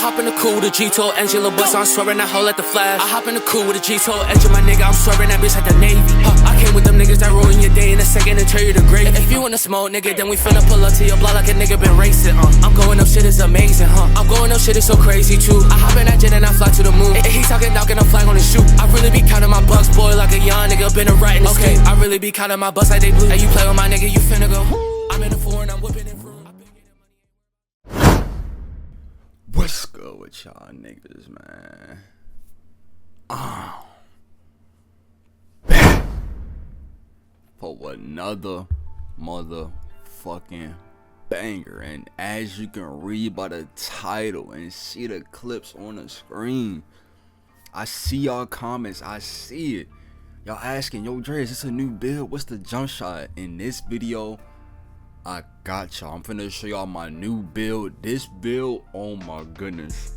hop in the coupe with a G-Told engine, lil' bus, I'm swerving that hoe like the Flash. I hop in the coupe with a G-Told engine, my nigga, I'm swerving that bitch like the Navy. I came with them niggas that ruin your day in a second and turn you to gravy. If you wanna smoke, nigga, then we finna pull up to your block like a nigga been racing. I'm going up, shit is amazing, I'm going up, shit is so crazy too. I hop in that jet and I fly to the moon. He talking dog and I'm flying on his shoe. I really be counting my bucks, boy, like a young nigga been a rat in the street. I really be counting my bucks like they blue. Hey, you play with my nigga, you finna go. I'm in the foreign, I'm whipping it through. What's good with y'all niggas, man? Back for another motherfucking banger. And as you can read by the title and see the clips on the screen, I see y'all comments, I see it. Y'all asking, yo Dre, is this a new build? What's the jump shot? In this video, I got y'all. I'm finna show y'all my new build. This build, oh my goodness.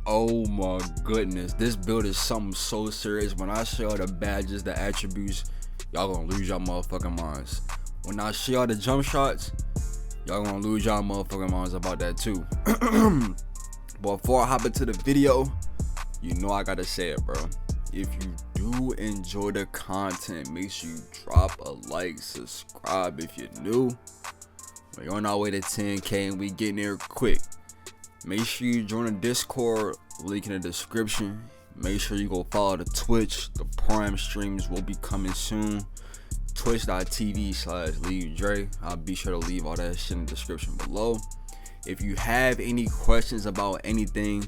Oh my goodness. This build is something so serious. When I show y'all the badges, the attributes, y'all gonna lose y'all motherfucking minds. When I show y'all the jump shots, y'all gonna lose y'all motherfucking minds about that too. But before I hop into the video, you know I gotta say it, bro. If you do enjoy the content, make sure you drop a like, subscribe if you're new. We're on our way to 10K and we getting there quick. Make sure you join the Discord, link in the description. Make sure you go follow the Twitch. The Prime streams will be coming soon. Twitch.tv/LeaveDre. I'll be sure to leave all that shit in the description below. If you have any questions about anything,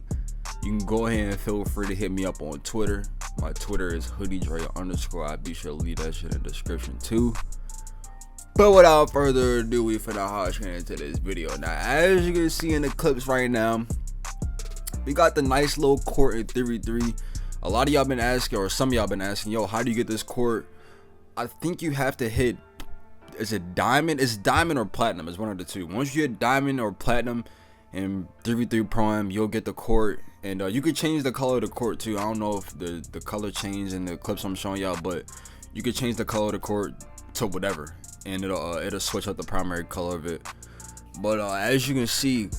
you can go ahead and feel free to hit me up on Twitter. My Twitter is hoodiedre_. I'll be sure to leave that shit in the description too. But without further ado, we finna hop straight into this video. Now, as you can see in the clips right now, we got the nice little court in 3v3. A lot of y'all been asking, or some of y'all been asking, yo, how do you get this court? I think you have to hit, is it diamond? It's diamond or platinum. It's one of the two. Once you hit diamond or platinum in 3v3 prime, you'll get the court. And you could change the color of the court too. I don't know if the color changed in the clips I'm showing y'all, but you could change the color of the court to whatever, and it'll switch up the primary color of it. But as you can see,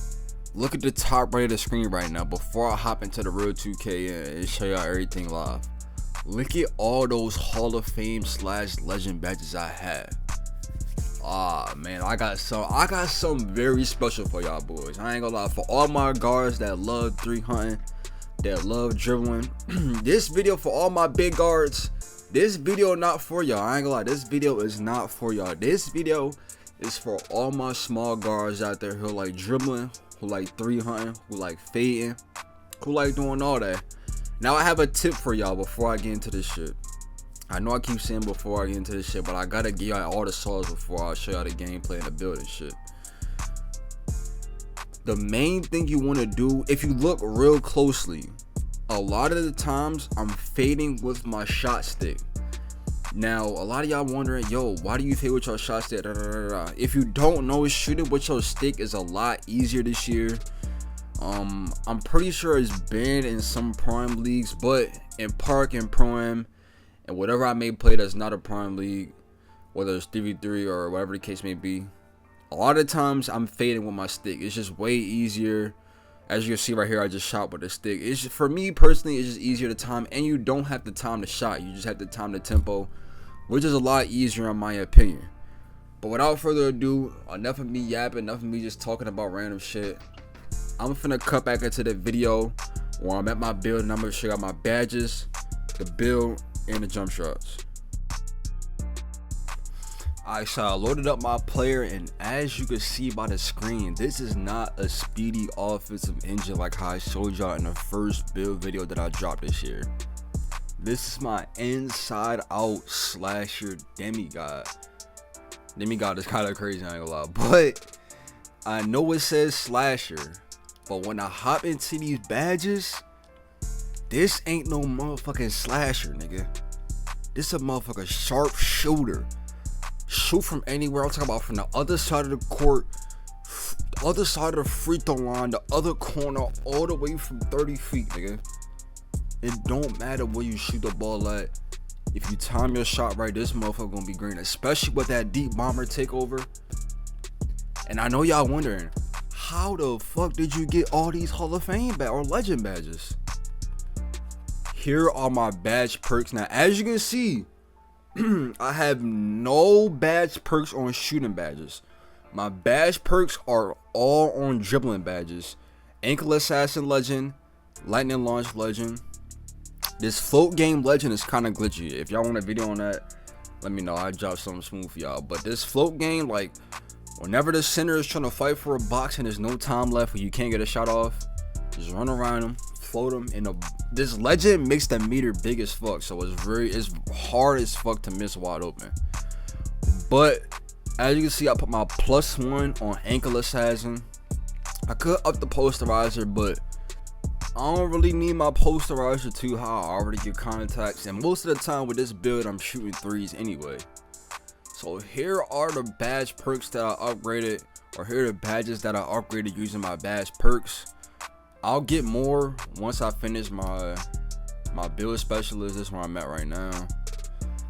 look at the top right of the screen right now. Before I hop into the real 2K and show y'all everything live, look at all those Hall of Fame / legend badges I have. Man, I got some very special for y'all boys. I ain't gonna lie, for all my guards that love 3 hunting, that love dribbling, this video for all my big guards, this video not for y'all. I ain't gonna lie, this video is not for y'all. This video is for all my small guards out there who like dribbling, who like 3 hunting, who like fading, who like doing all that. Now I have a tip for y'all before I get into this shit. I know I keep saying before I get into this shit, but I gotta give y'all all the sauce before I show y'all the gameplay and the build and shit. The main thing you want to do, if you look real closely, a lot of the times I'm fading with my shot stick. Now a lot of y'all wondering, yo, why do you fade with your shot stick? If you don't know, shooting with your stick is a lot easier this year. I'm pretty sure it's banned in some prime leagues, but in park and prime and whatever I may play that's not a prime league, whether it's 3v3 or whatever the case may be, a lot of times I'm fading with my stick. It's just way easier. As you can see right here, I just shot with a stick. It's just, for me personally, it's just easier to time, and you don't have to time the shot. You just have to time the tempo, which is a lot easier in my opinion. But without further ado, enough of me yapping, enough of me just talking about random shit. I'm finna cut back into the video where I'm at my build and I'm gonna show you my badges, the build, and the jump shots. Alright, so I loaded up my player, and as you can see by the screen, this is not a speedy offensive engine like how I showed y'all in the first build video that I dropped this year. This is my inside out slasher demigod. Demigod is kind of crazy, I ain't gonna lie, but I know it says slasher, but when I hop into these badges, this ain't no motherfucking slasher, nigga. This a motherfucking sharp shooter. Shoot from anywhere. I'm talking about from the other side of the court, the other side of the free throw line, the other corner, all the way from 30 feet, nigga. It don't matter where you shoot the ball at. If you time your shot right, this motherfucker gonna be green, especially with that deep bomber takeover. And I know y'all wondering, how the fuck did you get all these Hall of Fame or Legend badges? Here are my badge perks. Now, as you can see, I have no badge perks on shooting badges. My badge perks are all on dribbling badges. Ankle Assassin Legend, Lightning Launch Legend. This float game legend is kind of glitchy. If y'all want a video on that, let me know. I'll drop something smooth for y'all. But this float game, like, whenever the center is trying to fight for a box and there's no time left where you can't get a shot off, just run around him, float him. And this legend makes the meter big as fuck, so it's hard as fuck to miss wide open. But as you can see, I put my +1 on Ankle Assassin. I could up the posterizer, but I don't really need my posterizer too high. I already get contacts, and most of the time with this build, I'm shooting threes anyway. So here are the badge perks that I upgraded, or here are the badges that I upgraded using my badge perks. I'll get more once I finish my build specialist. This is where I'm at right now.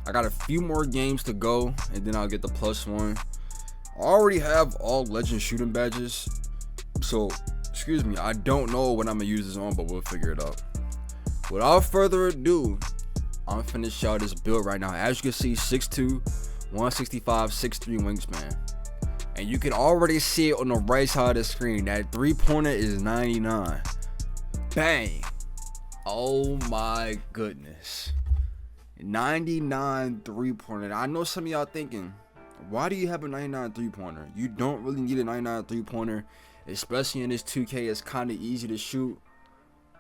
I got a few more games to go, and then I'll get the +1. I already have all legend shooting badges, so excuse me, I don't know what I'm gonna use this on, but we'll figure it out. Without further ado, I'm finna show y'all this build right now. As you can see, 6'2", 165, 6'3" wingspan. And you can already see it on the right side of the screen. That 3-pointer is 99. Bang. Oh my goodness. 99 3-pointer. I know some of y'all thinking, why do you have a 99 3-pointer? You don't really need a 99 3-pointer. Especially in this 2K, it's kind of easy to shoot.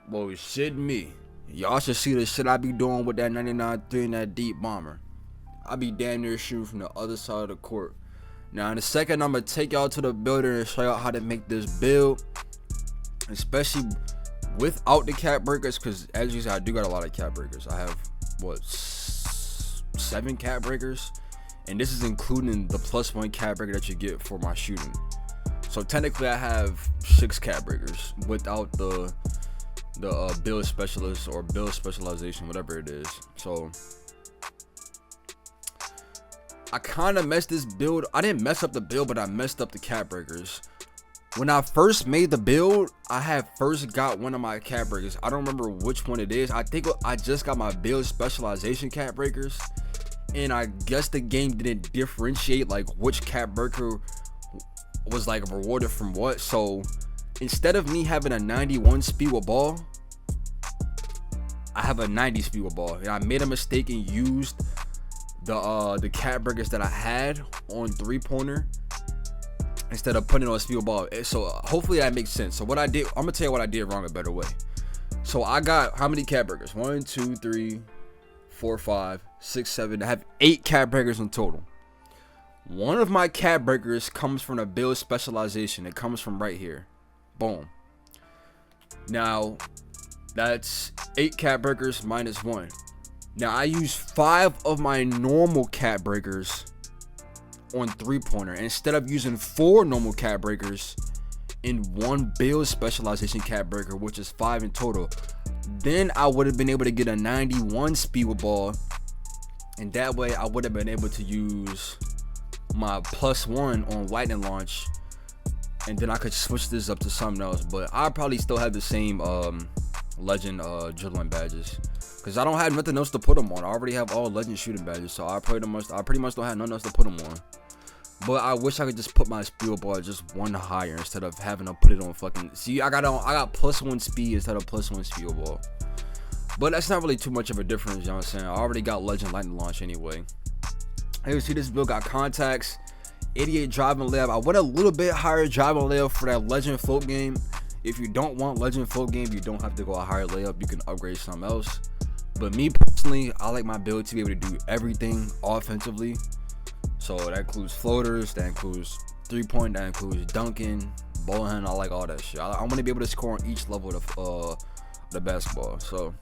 Well, shit me. Y'all should see the shit I be doing with that 99 3 and that deep bomber. I be damn near shooting from the other side of the court. Now, in a second, I'm going to take y'all to the builder and show y'all how to make this build. Especially without the cap breakers, because as you see, I do got a lot of cap breakers. I have, what, 7 cap breakers? And this is including the +1 cap breaker that you get for my shooting. So technically I have 6 cap breakers without the build specialist or build specialization, whatever it is. So I kind of messed this build. I didn't mess up the build, but I messed up the cap breakers. When I first made the build, I had first got one of my cap breakers. I don't remember which one it is. I think I just got my build specialization cap breakers, and I guess the game didn't differentiate like which cap breaker was like rewarded from what. So instead of me having a 91 speed with ball, I have a 90 speed with ball. And I made a mistake and used the cap breakers that I had on 3-pointer instead of putting it on speed with ball. So hopefully that makes sense. So what I did, I'm gonna tell you what I did wrong a better way. So I got how many cap breakers? 1 2 3 4 5 6 7. I have 8 cap breakers in total. One of my cap breakers comes from a build specialization. It comes from right here. Boom. Now, that's 8 cap breakers minus 1. Now, I use 5 of my normal cap breakers on 3-pointer instead of using 4 normal cap breakers in 1 build specialization cap breaker, which is 5 in total. Then I would have been able to get a 91 speed with ball, and that way I would have been able to use my +1 on Lightning Launch, and then I could switch this up to something else. But I probably still have the same legend dribbling badges, because I don't have nothing else to put them on. I already have all legend shooting badges, so I pretty much don't have nothing else to put them on. But I wish I could just put my speed ball just 1 higher instead of having to put it on fucking. See, I got +1 speed instead of +1 speed ball. But that's not really too much of a difference, you know what I'm saying? I already got legend Lightning Launch anyway. Here you see this build got contacts, 88 driving layup. I went a little bit higher driving layup for that legend float game. If you don't want legend float game, you don't have to go a higher layup. You can upgrade something else. But me personally, I like my build to be able to do everything offensively. So that includes floaters, that includes 3-point, that includes dunking, ball handle. I like all that shit. I want to be able to score on each level of the basketball. So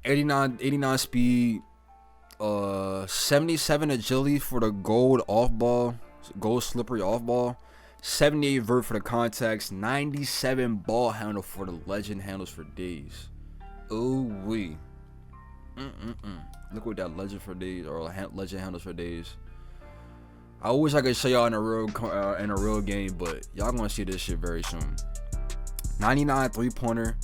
89 speed, 77 agility for the gold slippery off ball, 78 vert for the contacts, 97 ball handle for the legend handles for days. Ooh wee. Look what that legend for days or legend handles for days. I wish I could show y'all in a real game, but y'all gonna see this shit very soon. 99 3-pointer,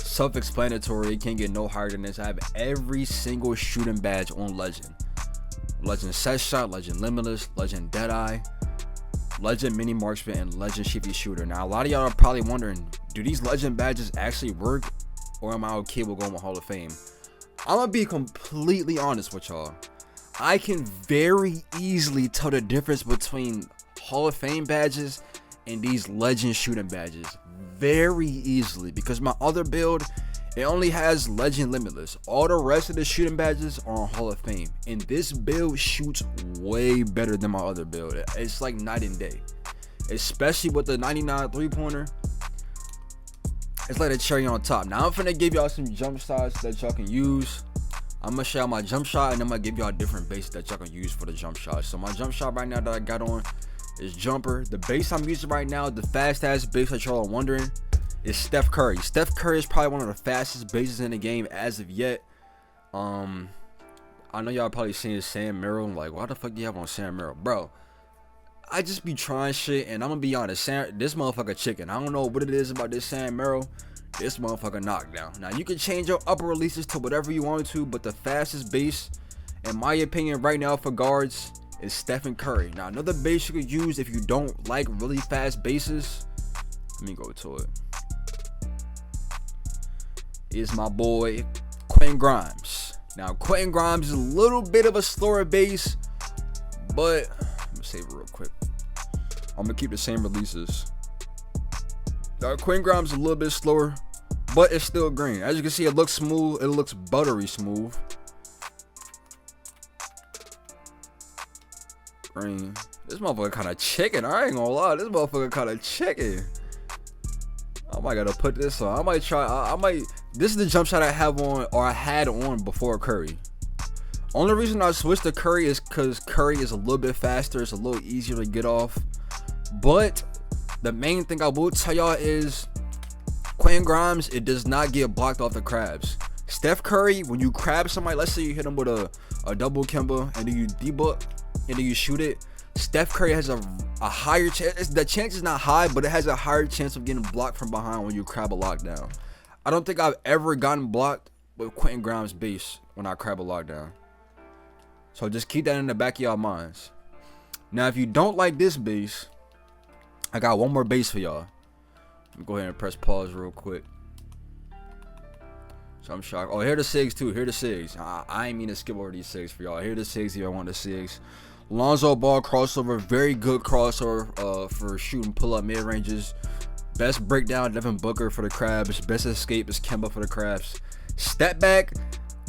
self-explanatory. It can't get no higher than this. I have every single shooting badge on Legend. Legend Set Shot, Legend Limitless, Legend Deadeye, Legend Mini Marksman, and Legend Shifty Shooter. Now, a lot of y'all are probably wondering, do these Legend badges actually work, or am I okay with going with Hall of Fame? I'm gonna be completely honest with y'all. I can very easily tell the difference between Hall of Fame badges and these Legend shooting badges. Very easily, because my other build, it only has Legend Limitless. All the rest of the shooting badges are on Hall of Fame, and this build shoots way better than my other build. It's like night and day, especially with the 99 3-pointer. It's like a cherry on top. Now I'm finna give y'all some jump shots that y'all can use. I'm gonna show y'all my jump shot, and I'm gonna give y'all different bases that y'all can use for the jump shot. So my jump shot right now that I got on is Jumper. The base I'm using right now, the fast ass base that y'all are wondering, is Steph Curry. Steph Curry is probably one of the fastest bases in the game as of yet. I know y'all probably seen Sam Merrill. Like, why the fuck do you have on Sam Merrill, bro? I just be trying shit, and I'm gonna be honest, this motherfucker chicken. I don't know what it is about this Sam Merrill. This motherfucker knockdown. Now you can change your upper releases to whatever you want to, but the fastest base, in my opinion, right now for guards is Stephen Curry. Now another base you could use if you don't like really fast bases, let me go to it, is my boy Quentin Grimes. Now Quentin Grimes is a little bit of a slower base, but I'm gonna save it real quick. I'm gonna keep the same releases. Quentin Grimes is a little bit slower, but it's still green. As you can see, it looks smooth. It looks buttery smooth. Green. This motherfucker kind of chicken. I ain't gonna lie. This motherfucker kind of chicken. I might gotta put this on. I might try. I might. This is the jump shot I have on, or I had on before Curry. Only reason I switched to Curry is because Curry is a little bit faster. It's a little easier to get off. But the main thing I will tell y'all is Quentin Grimes, it does not get blocked off the crabs. Steph Curry, when you crab somebody, let's say you hit him with a double kimber and then you debug and then you shoot it, Steph Curry has a higher chance. The chance is not high, but it has a higher chance of getting blocked from behind when you crab a lockdown. I don't think I've ever gotten blocked with Quentin Grimes base when I crab a lockdown. So just keep that in the back of y'all minds. Now, if you don't like this base, I got one more base for y'all. Let me go ahead and press pause real quick. So I'm shocked. Oh, here the Sigs too. Here the Sigs. I ain't mean to skip over these Sigs for y'all. Here the Sigs. Here I want the Sigs. Lonzo Ball crossover. Very good crossover for shooting pull-up mid-ranges. Best breakdown, Devin Booker for the Crabs. Best escape is Kemba for the Crabs. Step back.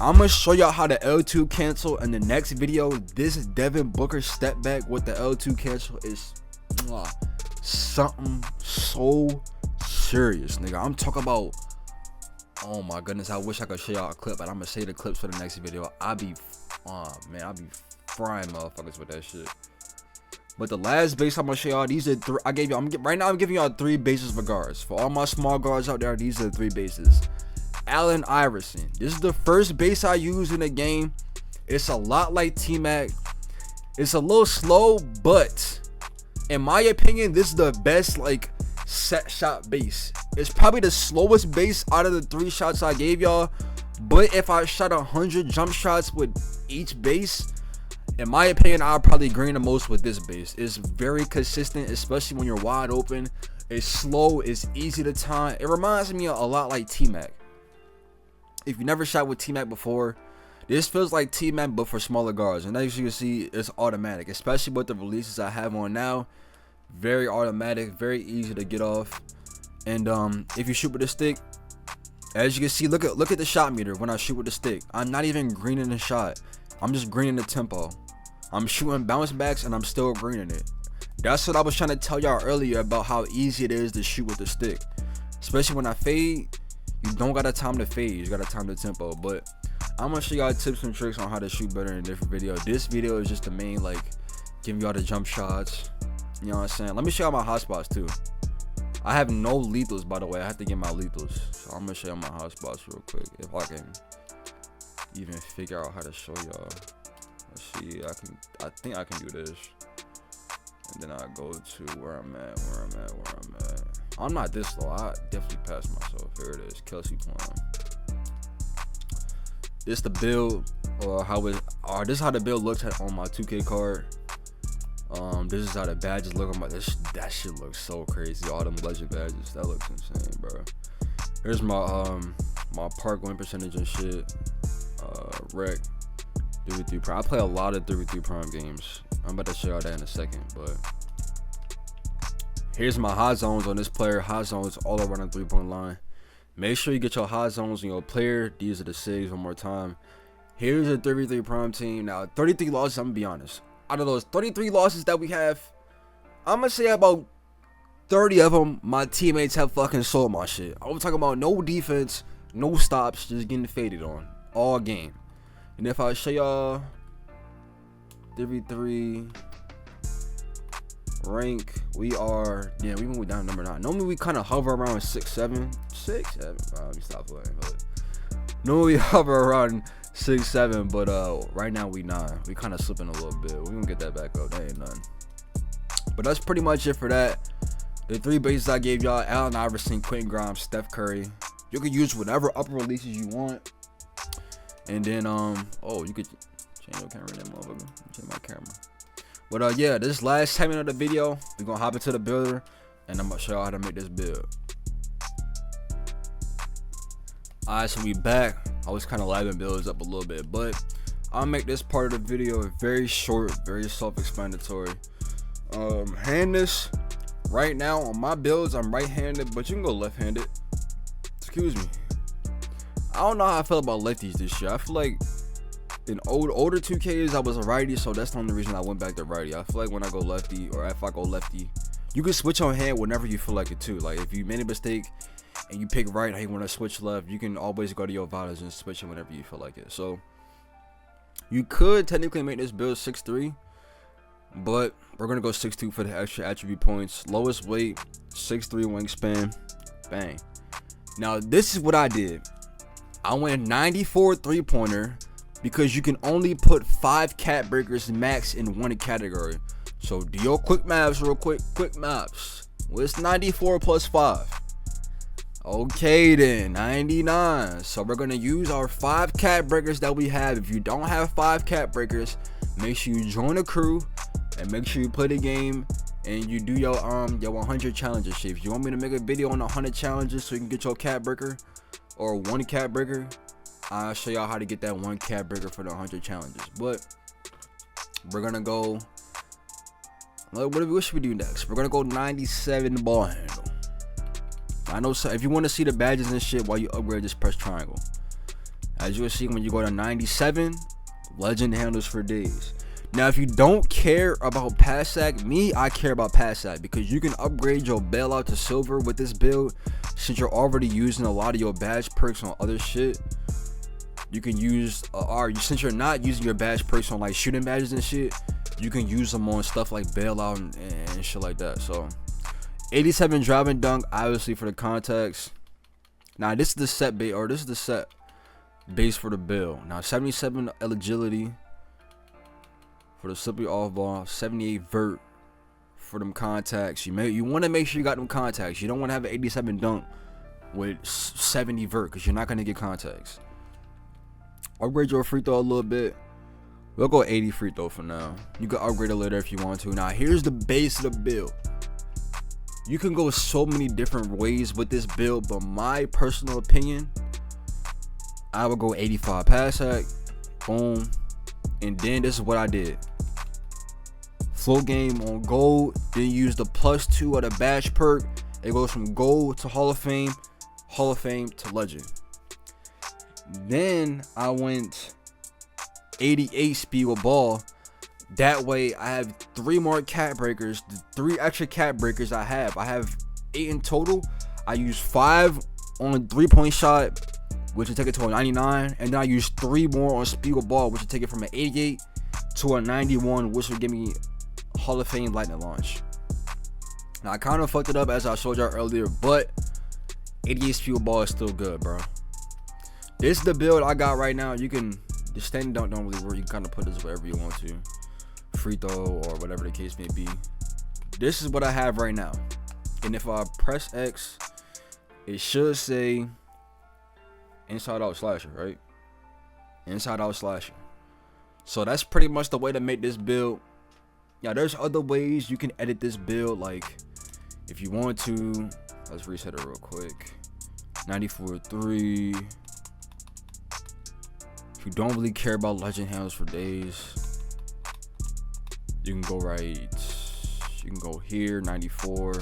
I'm going to show y'all how the L2 cancel in the next video. This Devin Booker step back with the L2 cancel is something so serious, nigga. I'm talking about, oh my goodness, I wish I could show y'all a clip, but I'm gonna say the clips for the next video. I'll be frying motherfuckers with that shit. But the last base I'm gonna show y'all, these are three. Right now I'm giving y'all 3 bases for guards. For all my small guards out there, these are the 3 bases. Allen Iverson. This is the first base I use in the game. It's a lot like T-Mac. It's a little slow, but in my opinion, this is the best like set shot base. It's probably the slowest base out of the 3 shots I gave y'all. But if I shot 100 jump shots with each base, in my opinion, I'll probably green the most with this base. It's very consistent, especially when you're wide open. It's slow. It's easy to time. It reminds me a lot like T-Mac. If you never shot with T-Mac before, this feels like T-Mac but for smaller guards. And as you can see, it's automatic, especially with the releases I have on now. Very automatic, very easy to get off. And if you shoot with a stick, as you can see, look at the shot meter when I shoot with the stick. I'm not even greening the shot. I'm just greening the tempo. I'm shooting bounce backs and I'm still greening it. That's what I was trying to tell y'all earlier about how easy it is to shoot with the stick. Especially when I fade, you don't got a time to fade, you got to time the tempo. But I'm gonna show y'all tips and tricks on how to shoot better in a different video. This video is just the main, like, giving y'all the jump shots. You know what I'm saying? Let me show y'all my hotspots too. I have no lethals, by the way. I have to get my lethals. So I'm gonna show y'all my hotspots real quick. If I can even figure out how to show y'all. Let's see. I think I can do this. And then I go to where I'm at. I'm not this low. I definitely passed myself. Here it is. Kelsey Plum. This the build, or this is how the build looks on my 2K card. This is how the badges look on my. That shit looks so crazy. All them legend badges. That looks insane, bro. Here's my my park win percentage and shit. Rec 3v3 prime. I play a lot of 3v3 prime games. I'm about to show y'all that in a second, but here's my hot zones on this player. Hot zones all around the 3-point line. Make sure you get your hot zones on your player. These are the Sigs one more time. Here's a 3v3 prime team. Now 33 losses, I'm gonna be honest. Out of those 33 losses that we have, I'm gonna say about 30 of them my teammates have fucking sold my shit. I'm talking about no defense, no stops, just getting faded on all game. And if I show y'all 3v3 rank, we moved down to number 9. Normally we kind of hover around 6, 7. Let me stop playing. Normally we hover around 6, 7, but right now we 9. We kind of slipping a little bit. We're gonna get that back up. That ain't nothing. But that's pretty much it for that. The 3 bases I gave y'all: Allen Iverson, Quentin Grimes, Steph Curry. You can use whatever upper releases you want. And then you could change your camera in that motherfucker. Change my camera. But yeah, this last segment of the video, we're gonna hop into the builder and I'm gonna show y'all how to make this build. Alright, so we back. I was kind of livening builds up a little bit, but I'll make this part of the video very short, very self-explanatory. Handness. Right now on my builds, I'm right-handed, but you can go left-handed. Excuse me. I don't know how I feel about lefties this year. I feel like in older 2Ks, I was a righty, so that's the only reason I went back to righty. I feel like when I go lefty, or if I go lefty, you can switch on hand whenever you feel like it too. Like if you made a mistake and you pick right, and you want to switch left, you can always go to your vitals and switch it whenever you feel like it. So you could technically make this build 6'3", but we're gonna go 6'2" for the extra attribute points. Lowest weight, 6'3" wingspan. Bang. Now this is what I did. I went 94 3-pointer because you can only put 5 cat breakers max in one category. So do your quick maths real quick. Quick maths. What's 94 plus 5? Okay then, 99. So we're gonna use our 5 cat breakers that we have. If you don't have 5 cat breakers, make sure you join a crew and make sure you play the game and you do your 100 challenges shit. If you want me to make a video on 100 challenges so you can get your cat breaker or 1 cat breaker, I'll show y'all how to get that 1 cat breaker for the 100 challenges. But we're gonna go, what should we do next? We're gonna go 97 ball handle. I know, so if you want to see the badges and shit while you upgrade, just press triangle. As you will see, when you go to 97, legend handles for days. Now if you don't care about pass sack, I care about pass sack, because you can upgrade your bailout to silver with this build. Since you're already using a lot of your badge perks on other shit, you can use since you're not using your badge perks on like shooting badges and shit, you can use them on stuff like bailout and shit like that. So 87 driving dunk, obviously for the context. Now this is the set base, or this is the set base for the build. Now 77 agility for the slippery off ball, 78 vert for them contacts. You want to make sure you got them contacts. You don't want to have an 87 dunk with 70 vert, because you're not going to get contacts. Upgrade your free throw a little bit. We'll go 80 free throw for now. You can upgrade it later if you want to. Now here's the base of the build. You can go so many different ways with this build, but my personal opinion, I would go 85 pass hack, boom, and then this is what I did. Flow game on gold, then use the +2 of the badge perk. It goes from gold to Hall of Fame to legend. Then I went 88 speed with ball. That way I have 3 more cat breakers. The 3 extra cat breakers I have 8 in total. I use 5 on 3-point shot, which will take it to a 99, and then I use 3 more on speed with ball, which will take it from an 88 to a 91, which will give me Hall of Fame lightning launch. Now I kind of fucked it up as I showed y'all earlier, but 88 speed with ball is still good, bro. This is the build I got right now. You can, the standing dunk don't really work. You can kind of put this wherever you want to, free throw or whatever the case may be. this is what I have right now. And if I press X, it should say inside out slasher, right? Inside out slasher. So that's pretty much the way to make this build. Yeah, there's other ways you can edit this build. Like if you want to, let's reset it real quick. 94.3. If you don't really care about legend handles for days, you can go right. You can go here, 94.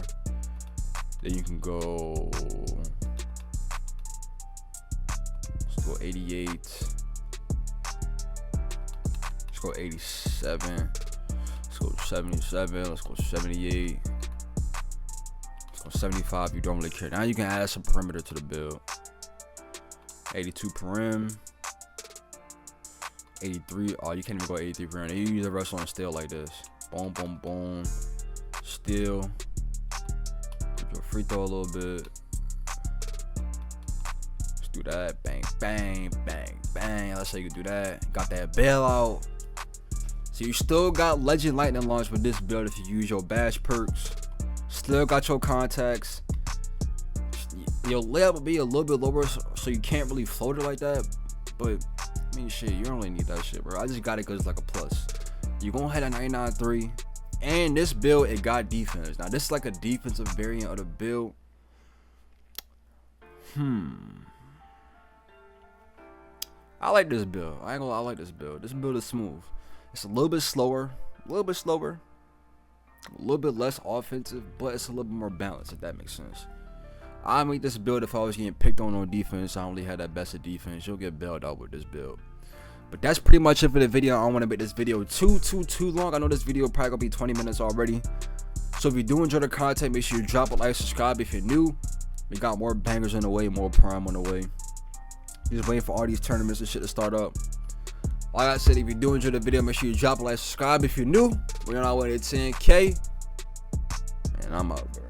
Then you can go. Let's go 88. Let's go 87. Let's go 77. Let's go 78. Let's go 75. You don't really care. Now you can add some perimeter to the build. 82 perim. 83. Oh, you can't even go 83 perim. You use a wrestle on steel like this. Boom, boom, boom. Steel. Keep your free throw a little bit. Let's do that. Bang, bang, bang, bang. Let's say you can do that. Got that bailout. So you still got legend lightning launch with this build if you use your bash perks. Still got your contacts. Your layup will be a little bit lower, so you can't really float it like that. But I mean, shit, you don't really need that shit, bro. I just got it because it's like a plus. You gonna have a 99.3, and this build it got defense. Now this is like a defensive variant of the build. I like this build. I ain't gonna lie, I like this build. This build is smooth. It's a little bit slower, a little bit less offensive, but it's a little bit more balanced, if that makes sense. I make this build if I was getting picked on defense. I only had that best of defense. You'll get bailed out with this build. But that's pretty much it for the video. I don't want to make this video too long. I know this video probably gonna be 20 minutes already. So if you do enjoy the content, make sure you drop a like, subscribe if you're new. We got more bangers on the way, more prime on the way. Just waiting for all these tournaments and shit to start up. Like I said, if you do enjoy the video, make sure you drop a like, subscribe if you're new. We're on our way to 10K. And I'm out, bro.